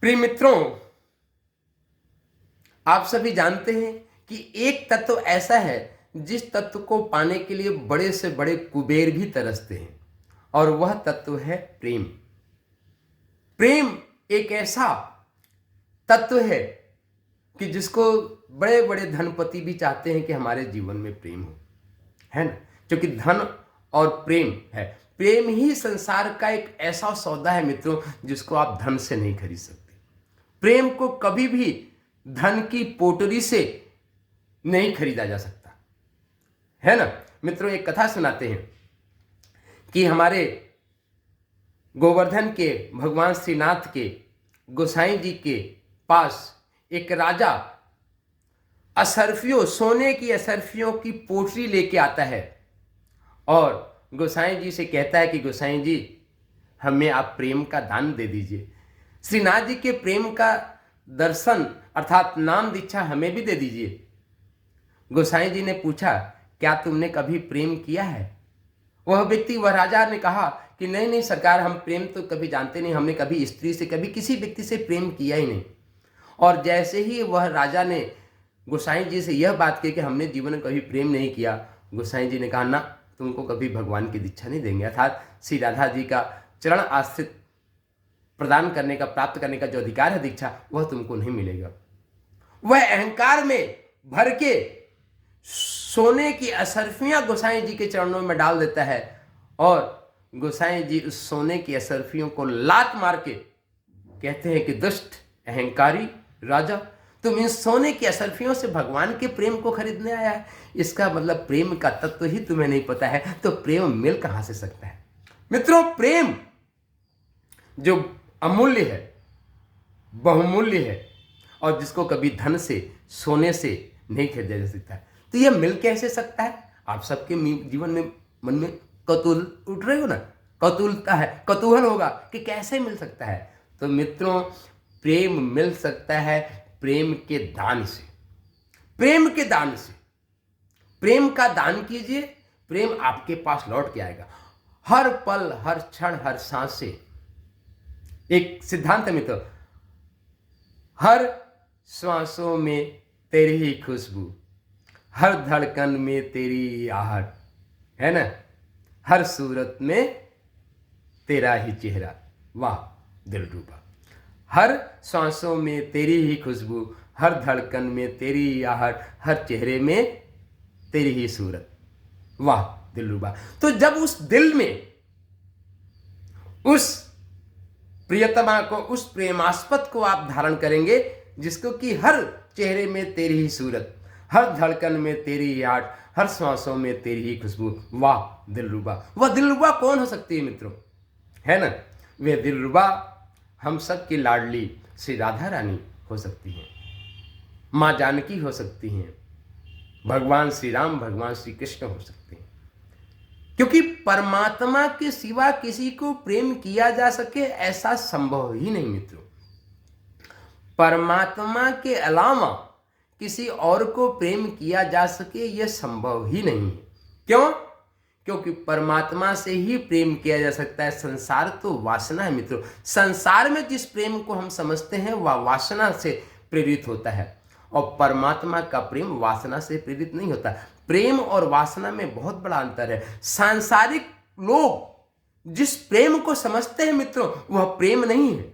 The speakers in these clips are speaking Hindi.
प्रिय मित्रों, आप सभी जानते हैं कि एक तत्व ऐसा है जिस तत्व को पाने के लिए बड़े से बड़े कुबेर भी तरसते हैं, और वह तत्व है प्रेम। प्रेम एक ऐसा तत्व है कि जिसको बड़े बड़े धनपति भी चाहते हैं कि हमारे जीवन में प्रेम हो, है ना। क्योंकि धन और प्रेम है, प्रेम ही संसार का एक ऐसा सौदा है मित्रों जिसको आप धन से नहीं खरीद सकते। प्रेम को कभी भी धन की पोटरी से नहीं खरीदा जा सकता, है ना। मित्रों, एक कथा सुनाते हैं कि हमारे गोवर्धन के भगवान श्रीनाथ के गोसाई जी के पास एक राजा असरफियों, सोने की असरफियों की पोटली लेके आता है और गोसाई जी से कहता है कि गोसाई जी, हमें आप प्रेम का दान दे दीजिए। श्रीनाथ जी के प्रेम का दर्शन अर्थात नाम दीक्षा हमें भी दे दीजिए। गोसाई जी ने पूछा, क्या तुमने कभी प्रेम किया है? वह व्यक्ति, वह राजा ने कहा कि नहीं नहीं सरकार, हम प्रेम तो कभी जानते नहीं, हमने कभी स्त्री से, कभी किसी व्यक्ति से प्रेम किया ही नहीं। और जैसे ही वह राजा ने गोसाई जी से यह बात की कि हमने जीवन में कभी प्रेम नहीं किया, गोसाई जी ने कहा, ना, तुमको कभी भगवान की दीक्षा नहीं देंगे, अर्थात श्री राधा जी का चरण आश्रित प्रदान करने का, प्राप्त करने का जो अधिकार है दीक्षा, वह तुमको नहीं मिलेगा। वह अहंकार में भर के सोने की असरफियां गोसाई जी के चरणों में डाल देता है और गोसाई जी उस सोने की असरफियों को लात मार के कहते हैं कि दुष्ट अहंकारी राजा, तुम इन सोने की असरफियों से भगवान के प्रेम को खरीदने आया है। इसका मतलब प्रेम का तत्व ही तुम्हें नहीं पता है, तो प्रेम मिल कहां से सकता है? मित्रों, प्रेम जो अमूल्य है, बहुमूल्य है, और जिसको कभी धन से, सोने से नहीं खरीदा जा सकता है, तो यह मिल कैसे सकता है? आप सबके जीवन में, मन में कौतूहल उठ रहे हो ना, कौतूहलता है, कौतूहल होगा कि कैसे मिल सकता है। तो मित्रों, प्रेम मिल सकता है प्रेम के दान से। प्रेम के दान से, प्रेम का दान कीजिए, प्रेम आपके पास लौट के आएगा हर पल, हर क्षण, हर सांस से। एक सिद्धांत मित्र, हर श्वासों में तेरी ही खुशबू, हर धड़कन में तेरी आहट, है ना, हर सूरत में तेरा ही चेहरा, वाह दिलरुबा। हर सांसों में तेरी ही खुशबू, हर धड़कन में तेरी आहट, हर चेहरे में तेरी ही सूरत, वाह दिलरुबा। तो जब उस दिल में उस प्रियतमा को, उस प्रेमास्पद को आप धारण करेंगे, जिसको कि हर चेहरे में तेरी ही सूरत, हर धड़कन में तेरी ही आहट, हर सांसों में तेरी ही खुशबू, वाह दिलरुबा। वह दिलरुबा कौन हो सकती है मित्रों? है ना, वे दिलरुबा हम सब की लाडली श्री राधा रानी हो सकती हैं, माँ जानकी हो सकती हैं, भगवान श्री राम, भगवान श्री कृष्ण हो सकते हैं। क्योंकि परमात्मा के सिवा किसी को प्रेम किया जा सके ऐसा संभव ही नहीं मित्रों। परमात्मा के अलावा किसी और को प्रेम किया जा सके यह संभव ही नहीं है। क्यों? क्योंकि परमात्मा से ही प्रेम किया जा सकता है। संसार तो वासना है मित्रों। संसार में जिस प्रेम को हम समझते हैं वह वासना से प्रेरित होता है, और परमात्मा का प्रेम वासना से प्रेरित नहीं होता। प्रेम और वासना में बहुत बड़ा अंतर है। सांसारिक लोग जिस प्रेम को समझते हैं मित्रों, वह प्रेम नहीं है,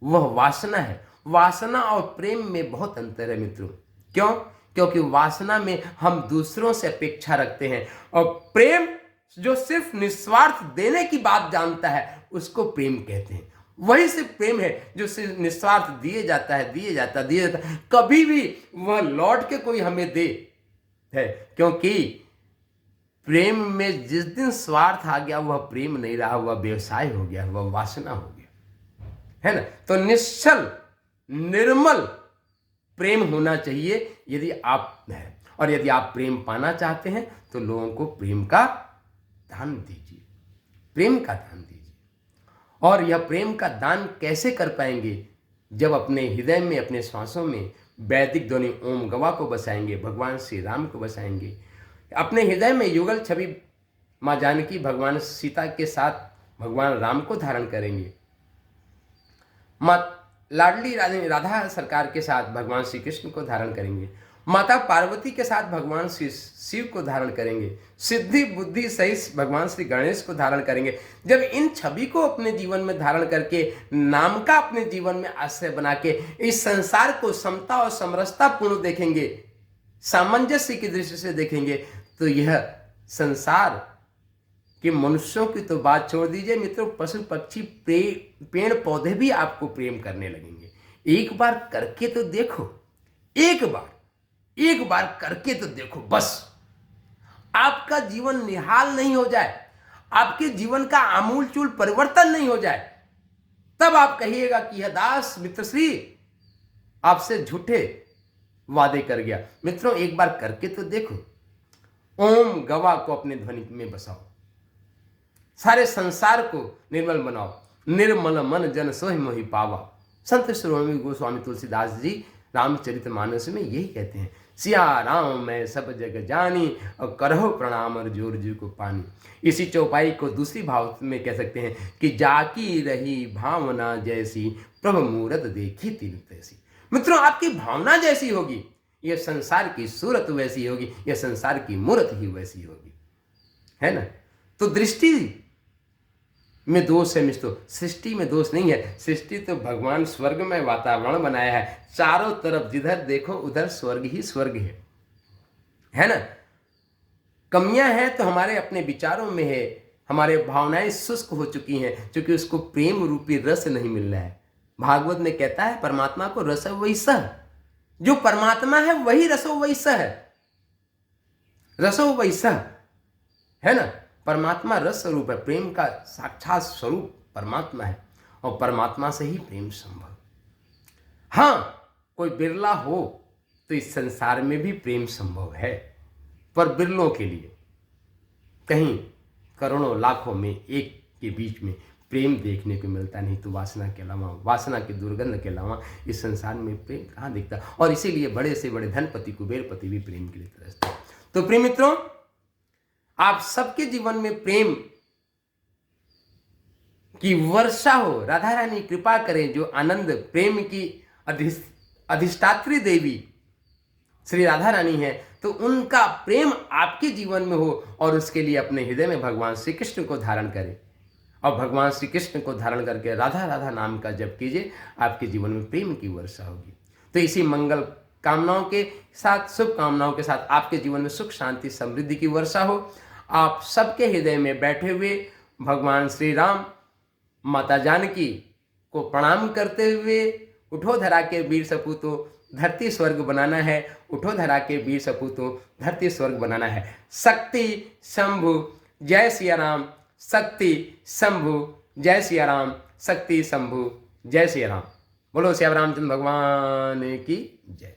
वह वासना है। वासना और प्रेम में बहुत अंतर है मित्रों। क्यों? क्योंकि वासना में हम दूसरों से अपेक्षा रखते हैं, और प्रेम जो सिर्फ निस्वार्थ देने की बात जानता है उसको प्रेम कहते हैं। वही सिर्फ प्रेम है जो सिर्फ निस्वार्थ दिए जाता है, दिए जाता है, कभी भी वह लौट के कोई हमें दे है। क्योंकि प्रेम में जिस दिन स्वार्थ आ गया वह प्रेम नहीं रहा, वह व्यवसाय हो गया, वह वासना हो गया, है ना। तो निश्चल निर्मल प्रेम होना चाहिए यदि आप हैं, और यदि आप प्रेम पाना चाहते हैं तो लोगों को प्रेम का दान दीजिए, प्रेम का दान दीजिए। और यह प्रेम का दान कैसे कर पाएंगे? जब अपने हृदय में, अपने श्वासों में वैदिक ध्वनि ओम गवा को बसाएंगे, भगवान श्री राम को बसाएंगे, अपने हृदय में युगल छवि माँ जानकी भगवान सीता के साथ भगवान राम को धारण करेंगे, लाडली राधा सरकार के साथ भगवान श्री कृष्ण को धारण करेंगे, माता पार्वती के साथ भगवान श्री शिव को धारण करेंगे, सिद्धि बुद्धि सहित भगवान श्री गणेश को धारण करेंगे। जब इन छवि को अपने जीवन में धारण करके नाम का अपने जीवन में आश्रय बना के इस संसार को समता और समरसता पूर्ण देखेंगे, सामंजस्य की दृष्टि से देखेंगे, तो यह संसार कि मनुष्यों की तो बात छोड़ दीजिए मित्रों, पशु पक्षी पेड़ पौधे भी आपको प्रेम करने लगेंगे। एक बार करके तो देखो, एक बार करके तो देखो, बस आपका जीवन निहाल नहीं हो जाए, आपके जीवन का आमूलचूल परिवर्तन नहीं हो जाए, तब आप कहिएगा कि यह दास मित्रश्री आपसे झूठे वादे कर गया। मित्रों एक बार करके तो देखो। ओम गवा को अपने ध्वनि में बसाओ, सारे संसार को निर्मल बनाओ। निर्मल मन जन सोहि मोहि पावा। संत शिरोमणि गोस्वामी तुलसीदास जी रामचरितमानस में यही कहते हैं, सिया राम मैं सब जग जानी और करहो प्रणाम और जोर जी को पानी। इसी चौपाई को दूसरी भाव में कह सकते हैं कि जाकी रही भावना जैसी प्रभु मूरत देखी तीन तैसी। मित्रों आपकी भावना जैसी होगी, यह संसार की सूरत वैसी होगी, यह संसार की मूरत ही वैसी होगी, है ना। तो दृष्टि में दोष है मित्रों, सृष्टि में दोष नहीं है। सृष्टि तो भगवान स्वर्ग में वातावरण बनाया है, चारों तरफ जिधर देखो उधर स्वर्ग ही स्वर्ग है ना। कमियां हैं तो हमारे अपने विचारों में है, हमारे भावनाएं शुष्क हो चुकी हैं क्योंकि उसको प्रेम रूपी रस नहीं मिल रहा है। भागवत में कहता है परमात्मा को रस वैसा, जो परमात्मा है वही रसो वैसा है, रसो वैसा है ना। परमात्मा रस स्वरूप है, प्रेम का साक्षात स्वरूप परमात्मा है और परमात्मा से ही प्रेम संभव। हाँ कोई बिरला हो तो इस संसार में भी प्रेम संभव है, पर बिरलों के लिए, कहीं करोड़ों लाखों में एक के बीच में प्रेम देखने को मिलता नहीं। तो वासना के अलावा, वासना की दुर्गंध के अलावा इस संसार में प्रेम कहाँ दिखता। और इसीलिए बड़े से बड़े धनपति कुबेरपति भी प्रेम के लिए तरसते हैं। तो प्रिय मित्रों आप सबके जीवन में प्रेम की वर्षा हो, राधा रानी कृपा करें। जो आनंद प्रेम की अधिष्ठात्री देवी श्री राधा रानी है, तो उनका प्रेम आपके जीवन में हो और उसके लिए अपने हृदय में भगवान श्री कृष्ण को धारण करें और भगवान श्री कृष्ण को धारण करके राधा राधा नाम का जप कीजिए, आपके जीवन में प्रेम की वर्षा होगी। तो इसी मंगल कामनाओं के साथ, शुभ कामनाओं के साथ आपके जीवन में सुख शांति समृद्धि की वर्षा हो। आप सबके हृदय में बैठे हुए भगवान श्री राम, माता जानकी को प्रणाम करते हुए, उठो धरा के वीर सपूतों धरती स्वर्ग बनाना है, उठो धरा के वीर सपूतों धरती स्वर्ग बनाना है। शक्ति शंभु जय सिया राम, शक्ति शंभु जय सिया राम, शक्ति शंभु जय सिया राम। बोलो श्याम रामचंद्र भगवान की जय।